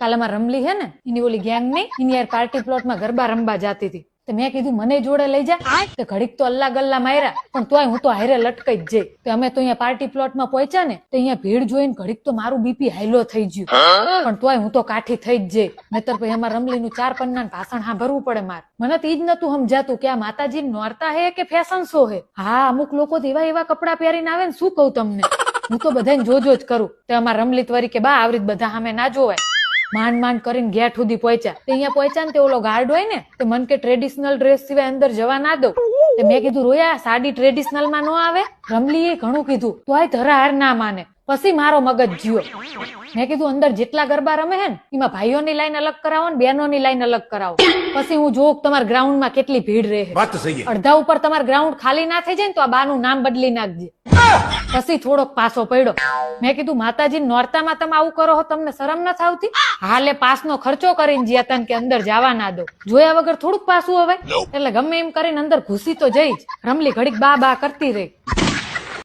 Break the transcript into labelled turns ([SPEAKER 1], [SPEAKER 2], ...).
[SPEAKER 1] કાલે માં રમલી હે ને એની ઓલી ગેંગ ની એની યાર પાર્ટી પ્લોટ માં ગરબા રમવા જાતી હતી. મેં કીધું મને જોડે લઈ જા. તો ઘડીક તો અલ્લા ગલ્લા માર્યા પણ તોય હું તો હારે લટકાઈ જ જઈ. તો અમે તો અહીંયા પાર્ટી પ્લોટ માં પહોંચ્યા ને તો અહીંયા ભીડ જોઈને ઘડીક તો મારું બીપી હાઈલો થઈ ગયું પણ તોય હું તો કાઠી થઈ જ જઈ. નહીતર પછી એમાં રમલી નું 4 પન્ના ભાષણ સાંભળવું પડે મારે. મને તો ઈ જ નતું સમજાતું કે આ માતાજી નોરતા હે કે ફેશન શો હે. હા અમુક લોકો એવા એવા કપડા પહેરીને આવે ને શું કહું તમને. હું તો બધાને જોજો જ કરું. તો અમારા રમલી તરીકે બા આવરીત બધા સામે ના જોવાય. માંડ માંડ કરીને ગેટ સુધી પહોંચ્યા. તે અહીંયા પહોંચ્યા ને તે ઓલો ગાર્ડ હોય ને તે મન કે ટ્રેડિશનલ ડ્રેસ સિવાય અંદર જવા ના દઉં. તે મેં કીધું રોયા સાડી ટ્રેડિશનલ માં ન આવે. રમલીએ ઘણું કીધું તોય ધરાહાર ના માને. પછી મારો મગજ જીયો. મેં કીધું અંદર જેટલા ગરબા રમે હે ને એમાં ભાઈઓની લાઈન અલગ કરાવો ને બહેનોની લાઈન અલગ કરાવો. પછી હું જોઉં તમારા ગ્રાઉન્ડ માં કેટલી ભીડ રહે. અડધા ઉપર તમારા ગ્રાઉન્ડ ખાલી ના થઈ જાય ને તો આ બાનું નામ બદલી નાખજે. પછી થોડોક પાસો પડ્યો. મેં કીધું માતાજી નોરતામાં તમે આવું કરો છો તમને શરમ નથી આવતી. હાલે પાસનો ખર્ચો કરીને જ્યાં તને કે અંદર જવા ના દો. જોયા વગર થોડુંક પાસું હવે એટલે ગમે એમ કરીને અંદર ઘૂસી તો જઈ જ. રમલી ઘડીક બા બા કરતી રહી.